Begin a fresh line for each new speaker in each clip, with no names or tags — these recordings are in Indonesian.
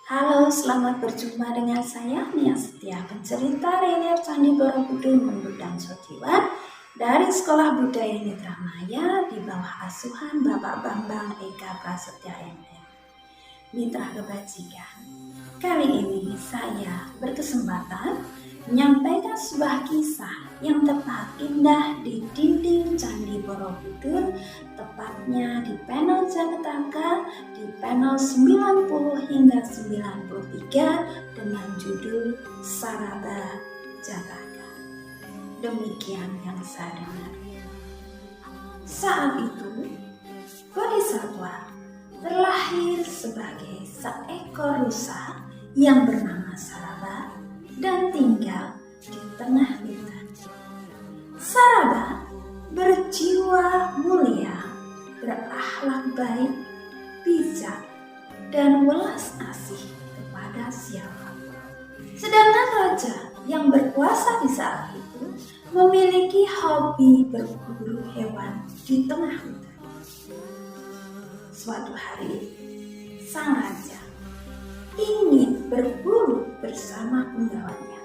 Halo, selamat berjumpa dengan saya Nia Setia, pencerita Rainier Candi Borobudur Mendut dan Sojiwan dari Sekolah Budaya Nitramaya di bawah asuhan Bapak Bambang Eka Prasetya MM. Mitra Kebajikan. Kali ini saya berkesempatan menyampaikan sebuah kisah yang tepat indah di dinding Candi Borobudur, tepatnya di panel Jagataka di panel 90 hingga 93 dengan judul Saraba Jataka. Demikian yang saya dengar. Saat itu, Bodhisattva terlahir sebagai seekor rusa yang bernama Saraba dan tinggal di tengah hutan. Saraba berjiwa mulia, berakhlak baik, bijak, dan welas asih kepada siapapun. Sedangkan raja yang berkuasa di saat itu memiliki hobi berburu hewan di tengah hutan. Suatu hari, sang raja ingin berburu bersama penggawaannya.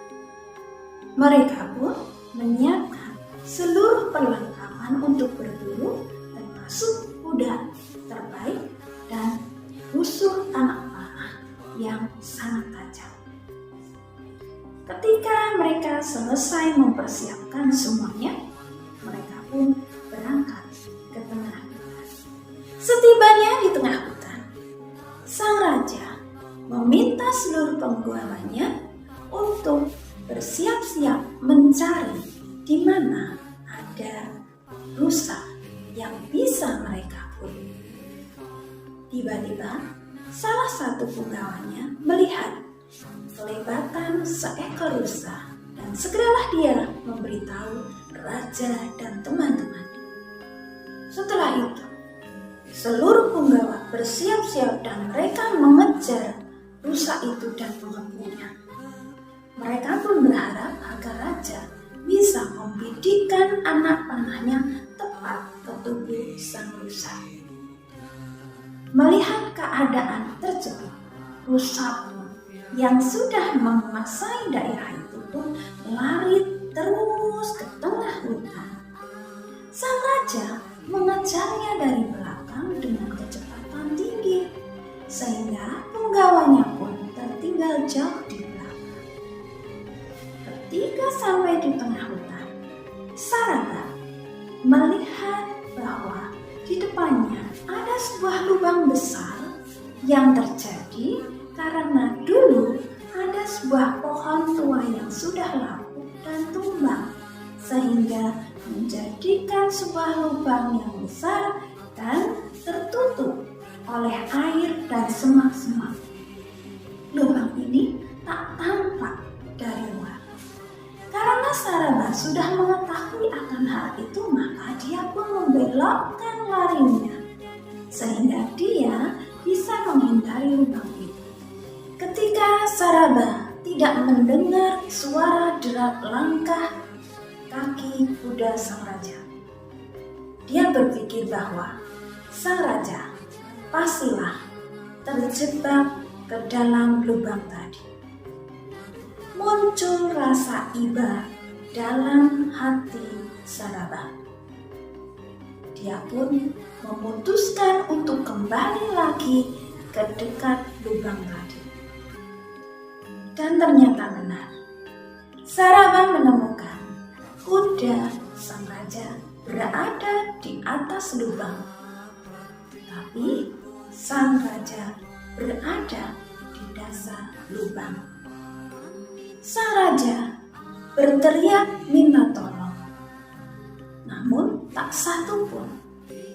Mereka pun menyiapkan seluruh perlengkapan untuk berburu, termasuk kuda terbaik dan busur anak panah yang sangat tajam. Ketika mereka selesai mempersiapkan semuanya, mereka pun berangkat ke tengah hutan. Setibanya di tengah hutan, sang raja meminta seluruh penggawanya untuk bersiap-siap mencari di mana ada rusa yang bisa mereka bunuh. Tiba-tiba, salah satu penggawanya melihat kelebatan seekor rusa dan segeralah dia memberitahu raja dan teman-teman. Setelah itu, seluruh penggawa bersiap-siap dan mereka mengejar rusa itu dan mengepungnya. Mereka pun berharap agar raja bisa membidikkan anak panahnya tepat ke tubuh sang rusa. Melihat keadaan tersebut, rusa pun yang sudah menguasai daerah itu pun lari terus ke tengah hutan. Sang raja mengejarnya dari belakang dengan kecepatan tinggi, sehingga penggawanya pun tertinggal jauh di belakang. Ketika sampai di tengah hutan, Saraba melihat bahwa di depannya ada sebuah lubang besar yang terjadi karena dulu ada sebuah pohon tua yang sudah lapuk dan tumbang, sehingga menjadikan sebuah lubang yang besar dan tertutup oleh air dan semak-semak. Lubang ini tak tampak dari luar. Karena Saraba sudah mengetahui akan hal itu, maka dia pun membelokkan larinya sehingga dia bisa menghindari lubang itu. Ketika Saraba tidak mendengar suara derak langkah kaki kuda sang raja, dia berpikir bahwa sang raja pastilah terjebak ke dalam lubang tadi. Muncul rasa iba dalam hati Saraba. Dia pun memutuskan untuk kembali lagi ke dekat lubang tadi. Dan ternyata benar, Saraba menemukan kuda sang raja berada di atas lubang, tapi sang raja berada di dasar lubang. Sang raja berteriak minta tolong, namun tak satu pun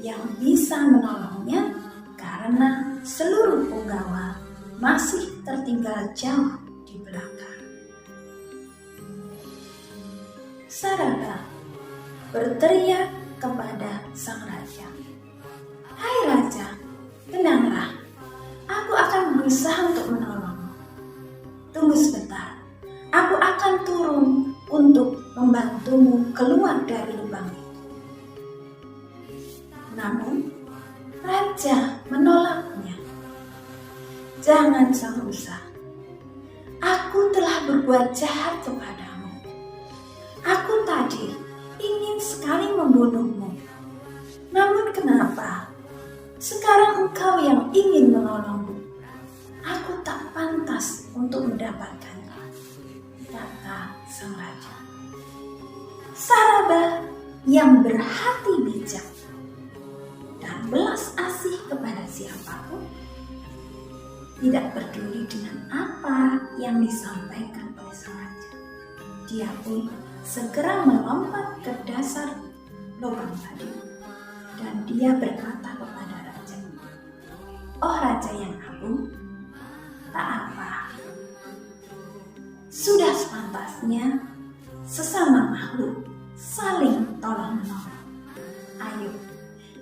yang bisa menolongnya karena seluruh penggawa masih tertinggal jauh di belakang. Saraba berteriak kepada sang raja, "Hai raja, tenanglah, aku akan berusaha untuk menolongmu. Tunggu sebentar, aku akan turun untuk membantumu keluar dari lubang itu." Namun, raja menolaknya. Jangan sang rusa, aku telah berbuat jahat kepadamu. Aku tadi ingin sekali membunuhmu. Namun kenapa sekarang engkau yang ingin menolongku? Aku tak pantas untuk mendapatkannya, kata sang raja. Saraba yang berhati bijak dan belas asih kepada siapapun, tidak peduli dengan apa yang disampaikan oleh sang raja. Dia pun segera melompat ke dasar lubang tadi dan dia berkata kepada raja, "Oh raja yang agung, tak apa. Sudah sepantasnya sesama makhluk saling tolong-menolong. Ayo,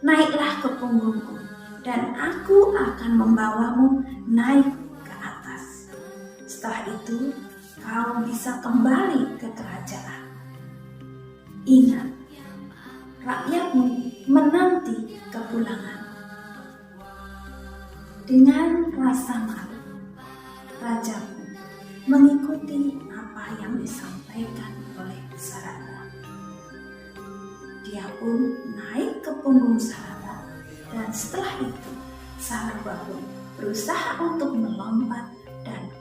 naiklah ke punggungku dan aku akan membawamu naik ke atas. Setelah itu, kau bisa kembali ke kerajaan. Ingat, rakyatmu menanti kepulangan." Dengan rasa malu, raja pun mengikuti apa yang disampaikan oleh Saraba. Dia pun naik ke punggung Saraba dan setelah itu Saraba pun berusaha untuk melompat dan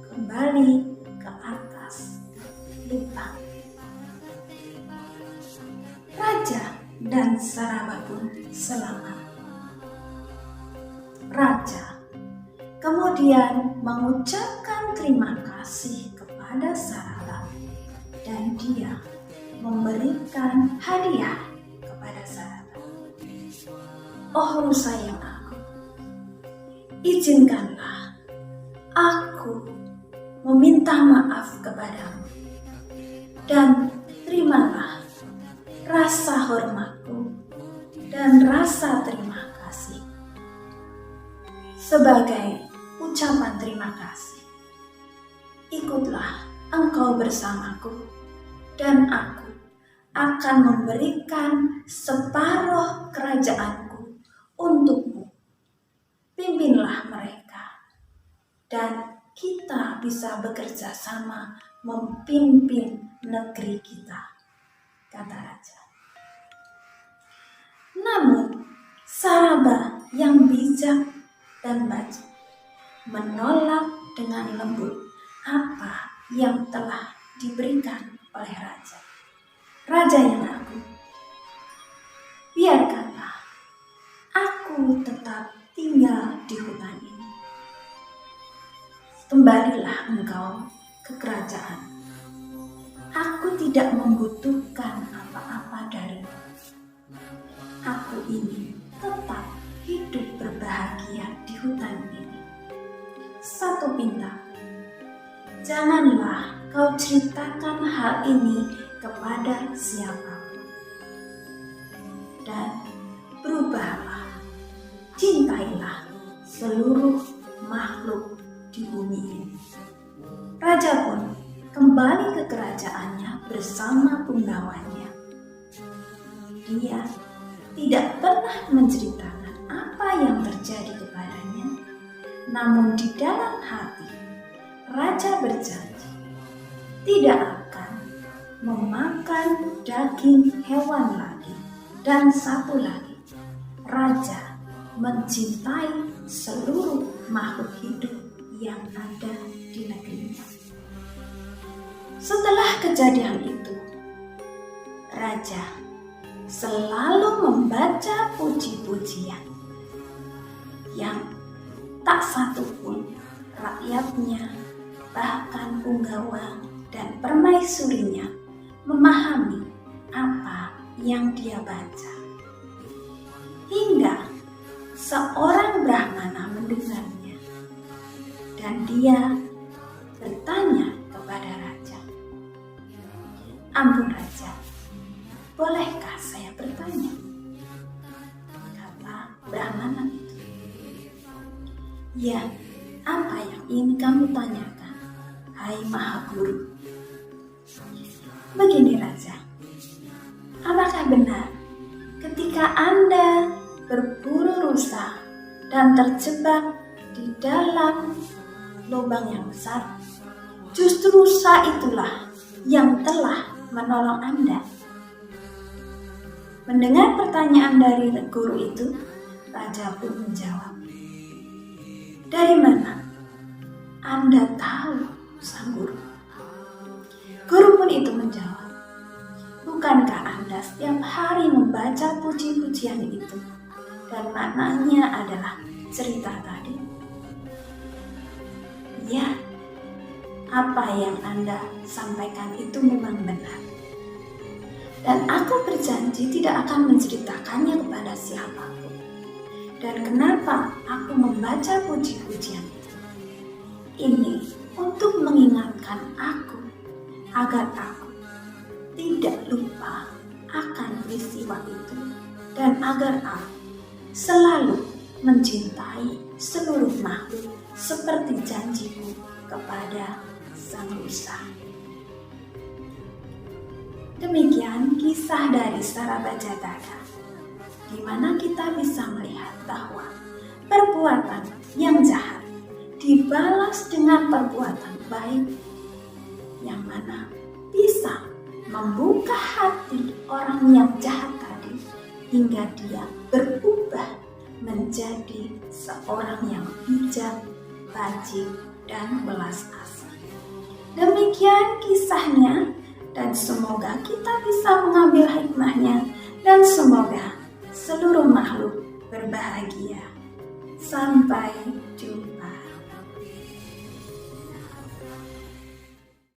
kembali ke atas lubang. Raja dan Saraba pun selamat. Raja kemudian mengucapkan terima kasih kepada Saraba dan dia memberikan hadiah kepada Saraba. Oh rusa yang agung, izinkanlah aku meminta maaf kepadamu dan terimalah rasa hormatku dan rasa terima kasih. Sebagai ucapan terima kasih, ikutlah engkau bersamaku dan aku akan memberikan separuh kerajaanku untukmu. Pimpinlah mereka dan kita bisa bekerja sama memimpin negeri kita, kata raja. Namun Saraba yang bijak dan baik menolak dengan lembut apa yang telah diberikan oleh raja. Raja yang agung, biarkanlah aku tetap tinggal di hutan ini. Kembalilah engkau ke kerajaan. Aku tidak membutuhkan apa-apa darimu. Aku ingin tetap hidup berbahagia di hutan ini. Satu pinta, janganlah kau ceritakan hal ini kepada siapapun. Dan berubahlah, cintailah seluruh makhluk di bumi ini. Raja pun kembali ke kerajaannya bersama punggawanya. Dia tidak pernah menceritakan apa yang terjadi kepadanya, namun di dalam hati raja berjanji tidak akan memakan daging hewan lagi. Dan satu lagi, raja mencintai seluruh makhluk hidup yang ada di negerinya. Setelah kejadian itu, raja selalu membaca puji-pujian yang tak satu pun rakyatnya, bahkan punggawa dan permaisurinya memahami apa yang dia baca. Hingga seorang Brahmana mendengarnya dan dia bertanya kepada raja, "Ampun raja, bolehkah saya bertanya?" Kata Brahmana itu, "Ya, apa yang ingin kamu tanyakan, hai Mahaguru?" Begini raja, apakah benar ketika Anda berburu rusa dan terjebak di dalam lubang yang besar. Justru Musa itulah yang telah menolong Anda. Mendengar pertanyaan dari guru itu, raja pun menjawab, "Dari mana Anda tahu, sang guru?" Guru pun itu menjawab, "Bukankah Anda setiap hari membaca puji-pujian itu dan maknanya adalah cerita tadi?" Ya, apa yang Anda sampaikan itu memang benar. Dan aku berjanji tidak akan menceritakannya kepada siapapun. Dan kenapa aku membaca puji-pujian itu? Ini untuk mengingatkan aku agar aku tidak lupa akan peristiwa itu dan agar aku selalu mencintai seluruh makhluk seperti janjiku kepada Sang Musa. Demikian kisah dari Sarabajataka, di mana kita bisa melihat bahwa perbuatan yang jahat dibalas dengan perbuatan baik, yang mana bisa membuka hati orang yang jahat tadi hingga dia berubah menjadi seorang yang bijak, rajin, dan belas asih. Demikian kisahnya, dan semoga kita bisa mengambil hikmahnya, dan semoga seluruh makhluk berbahagia. Sampai jumpa.